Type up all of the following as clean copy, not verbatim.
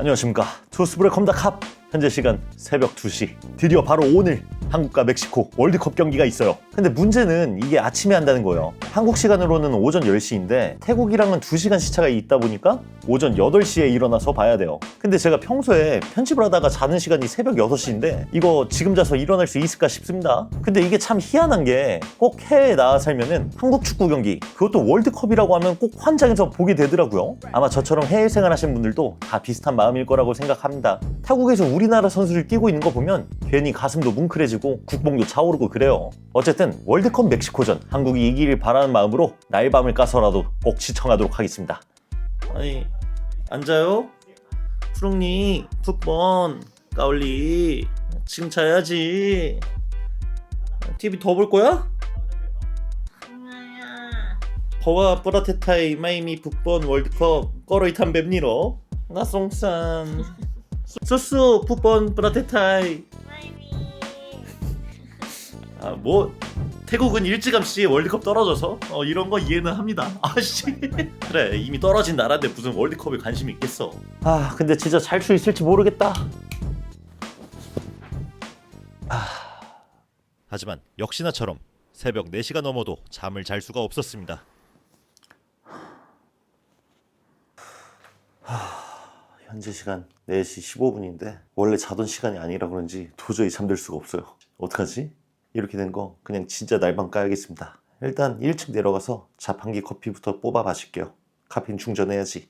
안녕하십니까. 투스브레컴다캅. 현재 시간 새벽 2시. 드디어 바로 오늘 한국과 멕시코 월드컵 경기가 있어요. 근데 문제는 이게 아침에 한다는 거예요. 한국 시간으로는 오전 10시인데 태국이랑은 2시간 시차가 있다 보니까 오전 8시에 일어나서 봐야 돼요. 근데 제가 평소에 편집을 하다가 자는 시간이 새벽 6시인데 이거 지금 자서 일어날 수 있을까 싶습니다. 근데 이게 참 희한한 게 꼭 해외에 나와 살면은 한국 축구 경기, 그것도 월드컵이라고 하면 꼭 환장해서 보게 되더라고요. 아마 저처럼 해외 생활하시는 분들도 다 비슷한 마음일 거라고 생각합니다. 타국에서 우리나라 선수를 뛰고 있는 거 보면 괜히 가슴도 뭉클해지고 국뽕도 차오르고 그래요. 어쨌든 월드컵 멕시코전 한국이 이기길 바라는 마음으로 날밤을 까서라도 꼭 시청하도록 하겠습니다. 아니, 앉아요? 푸릉니 풋번 까올리 지금 자야지. TV 더 볼 거야? 버와 뿌라테타이 마이미 풋번 월드컵 꺼로이 탐뱀니로 나송산 소수 풋번 뿌라테타이. 아, 뭐 태국은 일찌감치 월드컵 떨어져서 이런 거 이해는 합니다. 아씨 그래, 이미 떨어진 나라인데 무슨 월드컵에 관심이 있겠어. 아, 근데 진짜 잘 수 있을지 모르겠다. 하지만 역시나처럼 새벽 4시가 넘어도 잠을 잘 수가 없었습니다. 현재 시간 4시 15분인데 원래 자던 시간이 아니라 그런지 도저히 잠들 수가 없어요. 어떡하지? 이렇게 된 거 그냥 진짜 날밤 까야겠습니다. 일단 1층 내려가서 자판기 커피부터 뽑아 마실게요. 카페인 충전해야지.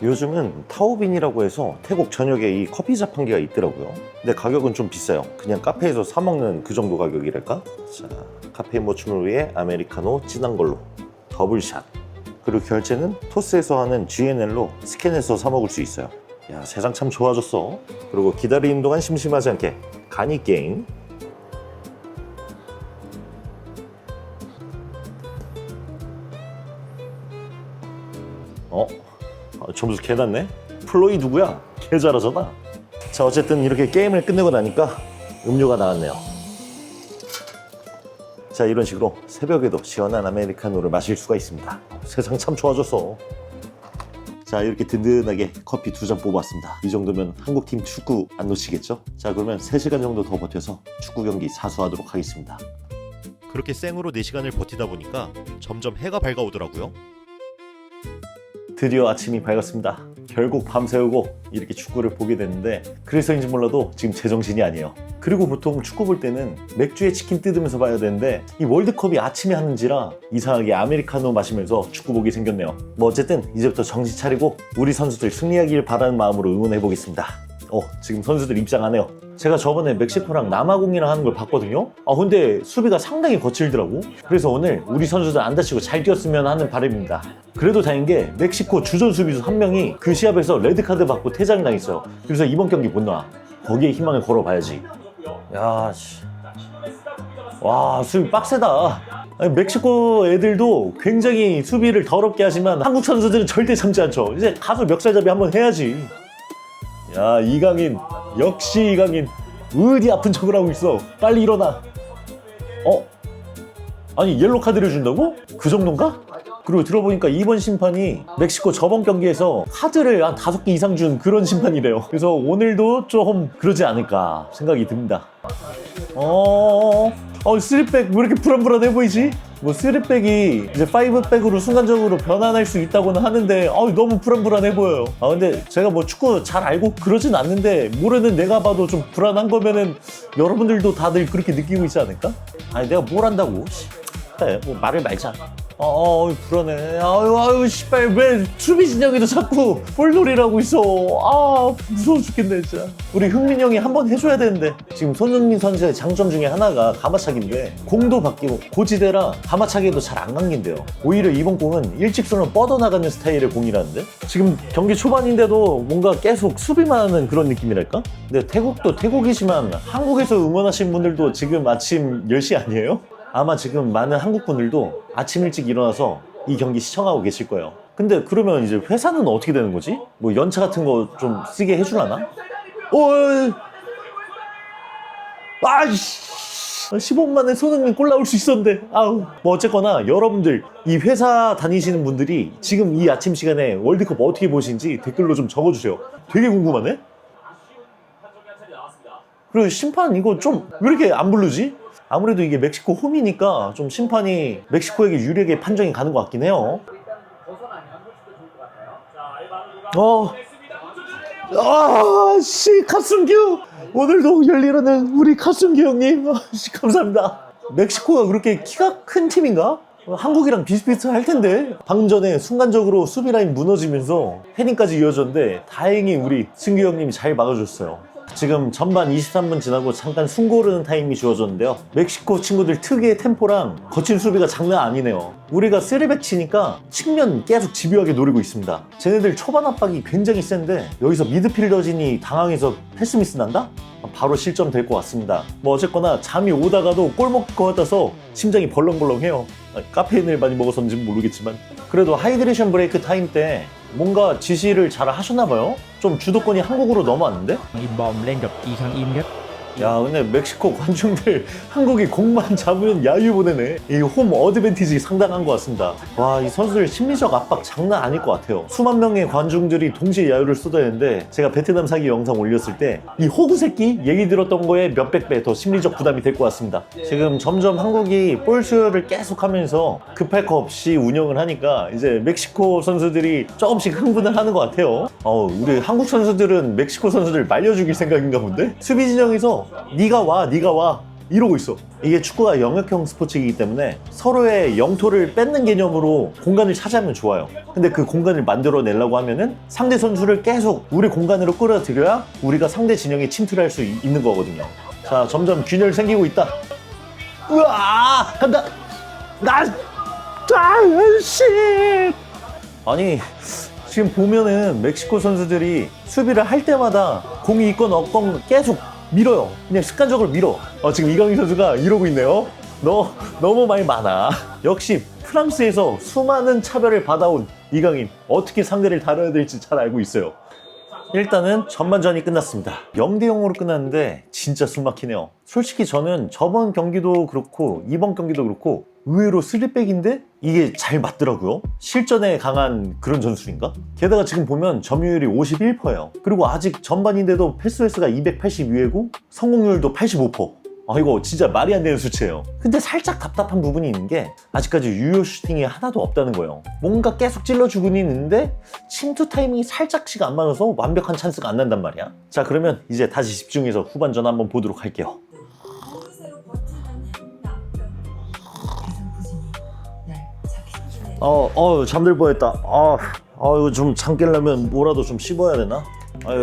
요즘은 타오빈이라고 해서 태국 전역에 이 커피 자판기가 있더라고요. 근데 가격은 좀 비싸요. 그냥 카페에서 사 먹는 그 정도 가격이랄까? 자, 카페인 보충을 위해 아메리카노 진한 걸로 더블샷. 그리고 결제는 토스에서 하는 GNL로 스캔해서 사 먹을 수 있어요. 야, 세상 참 좋아졌어. 그리고 기다리는 동안 심심하지 않게 가니 게임. 점수 개 났네? 플로이 누구야? 개 잘하잖아. 자, 어쨌든 이렇게 게임을 끝내고 나니까 음료가 나왔네요. 자, 이런 식으로 새벽에도 시원한 아메리카노를 마실 수가 있습니다. 세상 참 좋아졌어. 자, 이렇게 든든하게 커피 2잔 뽑았습니다. 이 정도면 한국팀 축구 안 놓치겠죠? 자, 그러면 3시간 정도 더 버텨서 축구 경기 사수하도록 하겠습니다. 그렇게 생으로 4시간을 버티다 보니까 점점 해가 밝아오더라고요. 드디어 아침이 밝았습니다. 결국 밤새우고 이렇게 축구를 보게 됐는데 그래서인지 몰라도 지금 제정신이 아니에요. 그리고 보통 축구 볼 때는 맥주에 치킨 뜯으면서 봐야 되는데 이 월드컵이 아침에 하는지라 이상하게 아메리카노 마시면서 축구 보게 생겼네요. 뭐 어쨌든 이제부터 정신 차리고 우리 선수들 승리하길 바라는 마음으로 응원해보겠습니다. 지금 선수들 입장하네요. 제가 저번에 멕시코랑 남아공이랑 하는 걸 봤거든요. 근데 수비가 상당히 거칠더라고. 그래서 오늘 우리 선수들 안 다치고 잘 뛰었으면 하는 바람입니다. 그래도 다행인 게 멕시코 주전 수비수 한 명이 그 시합에서 레드카드 받고 퇴장당했어요. 그래서 이번 경기 못 나와. 거기에 희망을 걸어봐야지. 야, 씨. 와, 수비 빡세다. 아니, 멕시코 애들도 굉장히 수비를 더럽게 하지만 한국 선수들은 절대 참지 않죠. 이제 가서 멱살잡이 한번 해야지. 야, 이강인, 역시 이강인. 어디 아픈 척을 하고 있어. 빨리 일어나. 아니, 옐로 카드를 준다고? 그 정도인가? 그리고 들어보니까 이번 심판이 멕시코 저번 경기에서 카드를 한 5개 이상 준 그런 심판이래요. 그래서 오늘도 좀 그러지 않을까 생각이 듭니다. 3백 왜 이렇게 불안불안해 보이지? 뭐 3백이 이제 5백으로 순간적으로 변환할 수 있다고는 하는데 너무 불안불안해 보여요. 근데 제가 뭐 축구 잘 알고 그러진 않는데 모르는 내가 봐도 좀 불안한 거면은 여러분들도 다들 그렇게 느끼고 있지 않을까? 아니, 내가 뭘 한다고? 그래, 뭐 말을 말자. 불안해. 아유, 씨발, 왜 수비 진영에도 자꾸 볼놀이를 하고 있어. 무서워 죽겠네, 진짜. 우리 흥민 형이 한번 해줘야 되는데. 지금 손흥민 선수의 장점 중에 하나가 가마차기인데, 공도 바뀌고, 고지대라 가마차기에도 잘 안 감긴대요. 오히려 이번 공은 일직선으로 뻗어나가는 스타일의 공이라는데? 지금 경기 초반인데도 뭔가 계속 수비만 하는 그런 느낌이랄까? 근데 태국도 태국이지만 한국에서 응원하신 분들도 지금 아침 10시 아니에요? 아마 지금 많은 한국 분들도 아침 일찍 일어나서 이 경기 시청하고 계실 거예요. 근데 그러면 이제 회사는 어떻게 되는 거지? 뭐 연차 같은 거 좀 쓰게 해주려나? 아이씨, 15분만에 손흥민 골 나올 수 있었는데. 아우. 뭐 어쨌거나 여러분들 이 회사 다니시는 분들이 지금 이 아침 시간에 월드컵 어떻게 보시는지 댓글로 좀 적어주세요. 되게 궁금하네. 그리고 심판 이거 좀 왜 이렇게 안 부르지? 아무래도 이게 멕시코 홈이니까 좀 심판이 멕시코에게 유리하게 판정이 가는 것 같긴 해요. 카순규! 오늘도 열일하는 우리 카순규 형님. 감사합니다. 멕시코가 그렇게 키가 큰 팀인가? 한국이랑 비슷비슷할 텐데. 방금 전에 순간적으로 수비 라인 무너지면서 헤딩까지 이어졌는데 다행히 우리 승규 형님이 잘 막아줬어요. 지금 전반 23분 지나고 잠깐 숨 고르는 타임이 주어졌는데요. 멕시코 친구들 특유의 템포랑 거친 수비가 장난 아니네요. 우리가 3백 치니까 측면 계속 집요하게 노리고 있습니다. 쟤네들 초반 압박이 굉장히 센데 여기서 미드필더진이 당황해서 패스미스 난다? 바로 실점 될 것 같습니다. 뭐 어쨌거나 잠이 오다가도 골 먹을 것 같아서 심장이 벌렁벌렁해요. 카페인을 많이 먹어서인지는 모르겠지만 그래도 하이드레이션 브레이크 타임 때 뭔가 지시를 잘 하셨나봐요. 좀 주도권이 한국으로 넘어왔는데? Im lên gặp y khang im nhất. 야, 근데 멕시코 관중들 한국이 공만 잡으면 야유 보내네. 이 홈 어드밴티지 상당한 것 같습니다. 와, 이 선수들 심리적 압박 장난 아닐 것 같아요. 수만 명의 관중들이 동시에 야유를 쏟아내는데 제가 베트남 사기 영상 올렸을 때 이 호구 새끼 얘기 들었던 거에 몇백 배 더 심리적 부담이 될 것 같습니다. 지금 점점 한국이 볼 수요를 계속 하면서 급할 거 없이 운영을 하니까 이제 멕시코 선수들이 조금씩 흥분을 하는 것 같아요. 우리 한국 선수들은 멕시코 선수들 말려죽일 생각인가 본데? 수비 진영에서 네가 와 이러고 있어. 이게 축구가 영역형 스포츠이기 때문에 서로의 영토를 뺏는 개념으로 공간을 차지하면 좋아요. 근데 그 공간을 만들어내려고 하면은 상대 선수를 계속 우리 공간으로 끌어들여야 우리가 상대 진영에 침투를 할 수 있는 거거든요. 자, 점점 균열 생기고 있다. 우와, 간다. 씨. 아니, 지금 보면은 멕시코 선수들이 수비를 할 때마다 공이 있건 없건 계속 밀어요. 그냥 습관적으로 밀어. 지금 이강인 선수가 이러고 있네요. 너 너무 말이 많아. 역시 프랑스에서 수많은 차별을 받아온 이강인. 어떻게 상대를 다뤄야 될지 잘 알고 있어요. 일단은 전반전이 끝났습니다. 0대0으로 끝났는데 진짜 숨막히네요. 솔직히 저는 저번 경기도 그렇고 이번 경기도 그렇고 의외로 3백인데 이게 잘 맞더라고요. 실전에 강한 그런 전술인가? 게다가 지금 보면 점유율이 51%예요. 그리고 아직 전반인데도 패스 횟수가 282회고 성공률도 85%. 이거 진짜 말이 안 되는 수치예요. 근데 살짝 답답한 부분이 있는 게 아직까지 유효 슈팅이 하나도 없다는 거예요. 뭔가 계속 찔러주고는 있는데 침투 타이밍이 살짝씩 안 맞아서 완벽한 찬스가 안 난단 말이야. 자, 그러면 이제 다시 집중해서 후반전 한번 보도록 할게요. 잠들 뻔했다. 이거 좀 잠 깨려면 뭐라도 좀 씹어야 되나?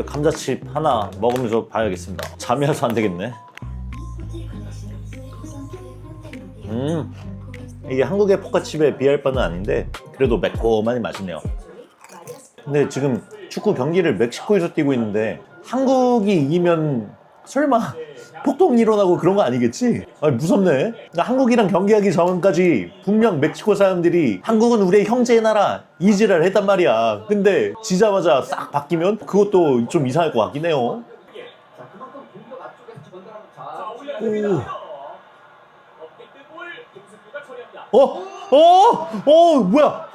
감자칩 하나 먹으면서 봐야겠습니다. 잠이 와서 안 되겠네. 이게 한국의 포카칩에 비할 바는 아닌데 그래도 매콤하니 맛있네요. 근데 지금 축구 경기를 멕시코에서 뛰고 있는데 한국이 이기면 설마 폭동이 일어나고 그런 거 아니겠지? 무섭네. 한국이랑 경기하기 전까지 분명 멕시코 사람들이 한국은 우리의 형제의 나라 이지랄 했단 말이야. 근데 지자마자 싹 바뀌면 그것도 좀 이상할 것 같긴 해요. 뭐야?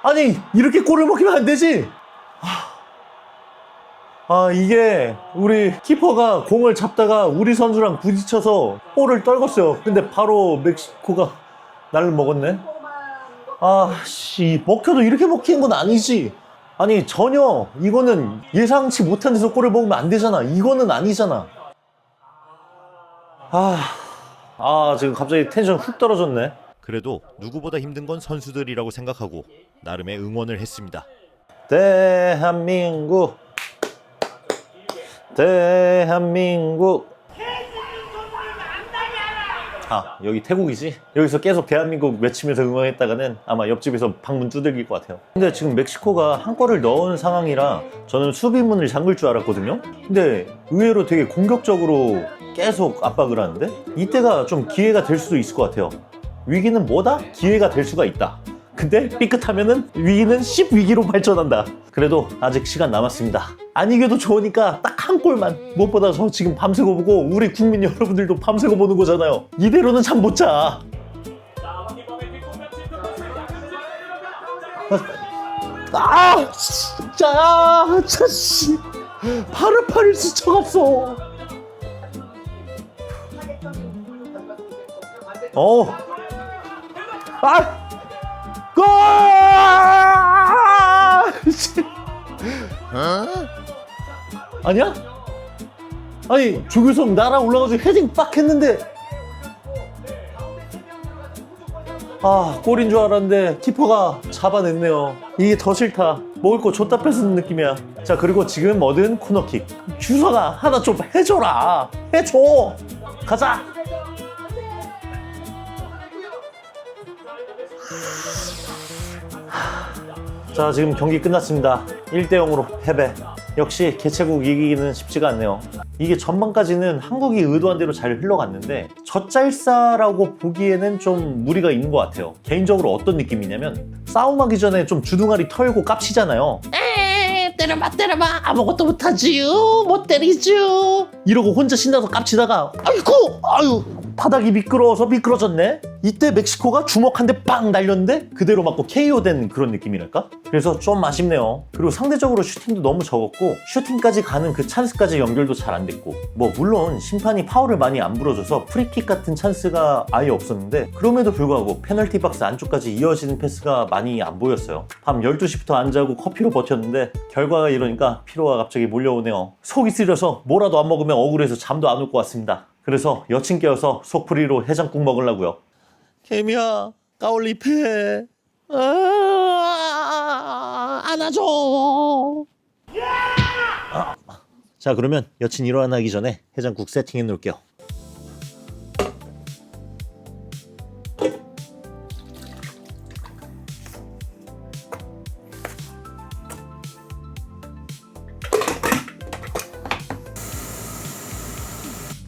아니, 이렇게 골을 먹히면 안 되지? 이게 우리 키퍼가 공을 잡다가 우리 선수랑 부딪혀서 볼을 떨궜어요. 근데 바로 멕시코가 날을 먹었네. 먹혀도 이렇게 먹히는 건 아니지. 아니, 전혀 이거는 예상치 못한 데서 골을 먹으면 안 되잖아. 이거는 아니잖아. 지금 갑자기 텐션 훅 떨어졌네. 그래도 누구보다 힘든 건 선수들이라고 생각하고 나름의 응원을 했습니다. 대한민국 여기 태국이지? 여기서 계속 대한민국 외치면서 응원했다가는 아마 옆집에서 방문 두들길 것 같아요. 근데 지금 멕시코가 한 골을 넣은 상황이라 저는 수비문을 잠글 줄 알았거든요. 근데 의외로 되게 공격적으로 계속 압박을 하는데 이때가 좀 기회가 될 수도 있을 것 같아요. 위기는 뭐다? 기회가 될 수가 있다. 근데 삐끗하면은 위기는 10위기로 발전한다. 그래도 아직 시간 남았습니다. 안 이겨도 좋으니까 딱 한 골만. 무엇보다 저 지금 밤새고 보고 우리 국민 여러분들도 밤새고 보는 거잖아요. 이대로는 잠 못 자. 진짜 씨. 팔을 스쳐갔어. 골! 아니야? 아니 조규성 날아 올라가지고 헤딩 빡 했는데 골인 줄 알았는데 키퍼가 잡아냈네요. 이게 더 싫다. 먹을 거 줬다 뺏는 느낌이야. 자, 그리고 지금 얻은 코너킥. 규성아 하나 좀 해줘라. 해줘. 가자. 자, 지금 경기 끝났습니다. 1대0으로 패배. 역시 개최국 이기기는 쉽지가 않네요. 이게 전반까지는 한국이 의도한 대로 잘 흘러갔는데 젖잘싸라고 보기에는 좀 무리가 있는 것 같아요. 개인적으로 어떤 느낌이냐면 싸움하기 전에 좀 주둥아리 털고 깝치잖아요. 때려봐 아무것도 못하지요 못 때리죠 이러고 혼자 신나서 깝치다가 아유 바닥이 미끄러졌네. 이때 멕시코가 주먹 한 대 빵 날렸는데 그대로 맞고 KO 된 그런 느낌이랄까? 그래서 좀 아쉽네요. 그리고 상대적으로 슈팅도 너무 적었고 슈팅까지 가는 그 찬스까지 연결도 잘 안 됐고 뭐 물론 심판이 파울을 많이 안 불어줘서 프리킥 같은 찬스가 아예 없었는데 그럼에도 불구하고 페널티 박스 안쪽까지 이어지는 패스가 많이 안 보였어요. 밤 12시부터 안 자고 커피로 버텼는데 결과가 이러니까 피로가 갑자기 몰려오네요. 속이 쓰려서 뭐라도 안 먹으면 억울해서 잠도 안 올 것 같습니다. 그래서 여친 깨워서 속풀이로 해장국 먹으려고요. 개미야 까올리 패 안아줘. 자, 그러면 여친 일어나기 전에 해장국 세팅해 놓을게요.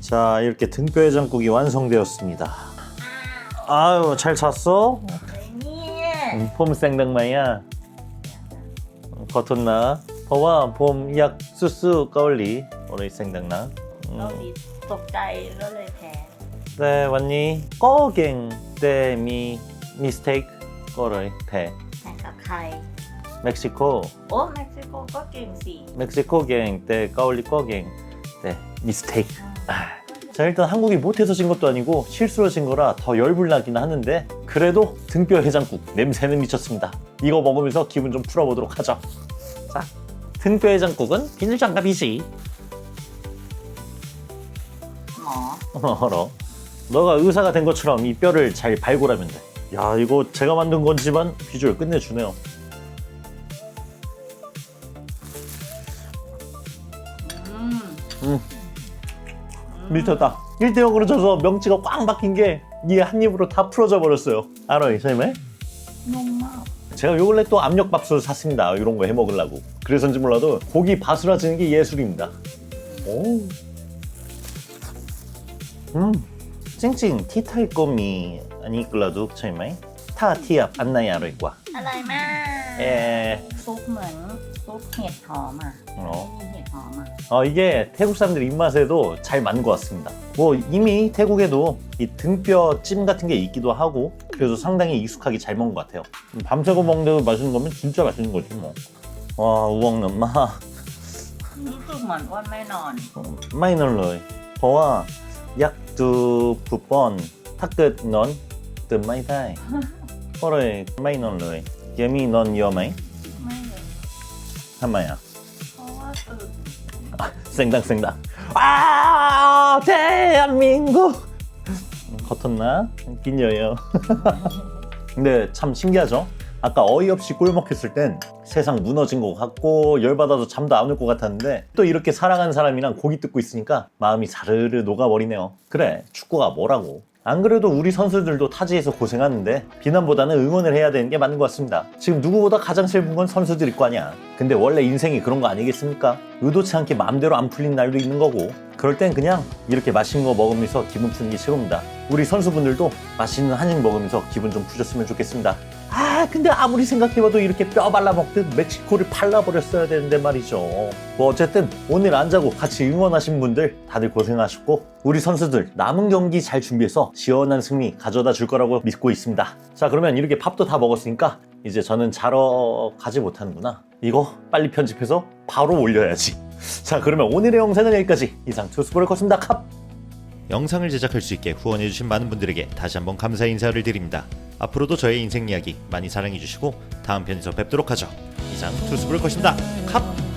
자, 이렇게 등뼈 해장국이 완성되었습니다. 아유, 잘 잤어? 폼 생당마야. 거톤나. 버와 폼 약 수수 까올리. 오늘 생당나. เกาหลีตกใจก็เลยแพ้ 네, 왔니? 꺼갱 때미 미스테이크 거를 배. แข่งกับใคร 멕시코 โอ้เม็กซิโกก็เก่งสิ 멕시코갱 때 까올리 꺼갱 네 미스테이크. 자, 일단 한국이 못해서 진 것도 아니고 실수로 진 거라 더 열불나긴 하는데 그래도 등뼈 해장국 냄새는 미쳤습니다. 이거 먹으면서 기분 좀 풀어보도록 하죠. 자, 등뼈 해장국은 비닐장갑이지. หมอ 알아. 너가 의사가 된 것처럼 이 뼈를 잘 발굴하면 돼. 야, 이거 제가 만든 건지만 비주얼 끝내주네요. 미쳤다. 1대0으로 져서 명치가 꽉 박힌 게 이게 한 입으로 다 풀어져 버렸어요. 알아, 이 쌤에? นุ่มมาก 제가 요 근래 또 압력밥솥을 샀습니다. 이런 거 해 먹으려고. 그래서인지 몰라도 고기 바스라지는 게 예술입니다. 오. 찡찡 티타이 꼬미 아니 끌라도 차이마이 타 티압 안나이 아로이 과. อร่อยมาก 에. ซุปเหมือนซุปเห็ดหอมอ่ะ 어. ไม่มีเห็ดหอมอ่ะ 이게 태국 사람들 입맛에도 잘 맞는 것 같습니다. 뭐 이미 태국에도 이 등뼈 찜 같은 게 있기도 하고 그래서 상당히 익숙하게 잘 먹은 것 같아요. 밤새고 먹는데도 맛있는 거면 진짜 맛있는 거지 뭐. 와, 우엉는 마 รู้สึกเหมือนอ้วนไม่นอน 마이널로이 버와 약두 부번 타끝 넌 뜸마이다이 버러이 마이널로이 예미 넌 여마이 ไม่เลย 한마야 เพราะว่าตื่น 생당 대한민국 겉었나? 긴여요. 근데 참 신기하죠? 아까 어이없이 꿀먹혔을 땐 세상 무너진 것 같고 열받아서 잠도 안 올 것 같았는데 또 이렇게 사랑하는 사람이랑 고기 뜯고 있으니까 마음이 사르르 녹아버리네요. 그래, 축구가 뭐라고. 안 그래도 우리 선수들도 타지에서 고생하는데 비난보다는 응원을 해야 되는 게 맞는 것 같습니다. 지금 누구보다 가장 슬픈 건 선수들일 거 아니야. 근데 원래 인생이 그런 거 아니겠습니까? 의도치 않게 마음대로 안 풀린 날도 있는 거고 그럴 땐 그냥 이렇게 맛있는 거 먹으면서 기분 푸는 게 최고입니다. 우리 선수분들도 맛있는 한식 먹으면서 기분 좀 푸셨으면 좋겠습니다. 근데 아무리 생각해봐도 이렇게 뼈 발라먹듯 멕시코를 팔라버렸어야 되는데 말이죠. 뭐 어쨌든 오늘 안 자고 같이 응원하신 분들 다들 고생하셨고 우리 선수들 남은 경기 잘 준비해서 시원한 승리 가져다 줄 거라고 믿고 있습니다. 자, 그러면 이렇게 밥도 다 먹었으니까 이제 저는 자러 가지 못하는구나. 이거 빨리 편집해서 바로 올려야지. 자, 그러면 오늘의 영상은 여기까지. 이상 투스포를 컸습니다. 캅! 영상을 제작할 수 있게 후원해주신 많은 분들에게 다시 한번 감사의 인사를 드립니다. 앞으로도 저의 인생 이야기 많이 사랑해주시고 다음 편에서 뵙도록 하죠. 이상 투스포를 컸습니다. 캅!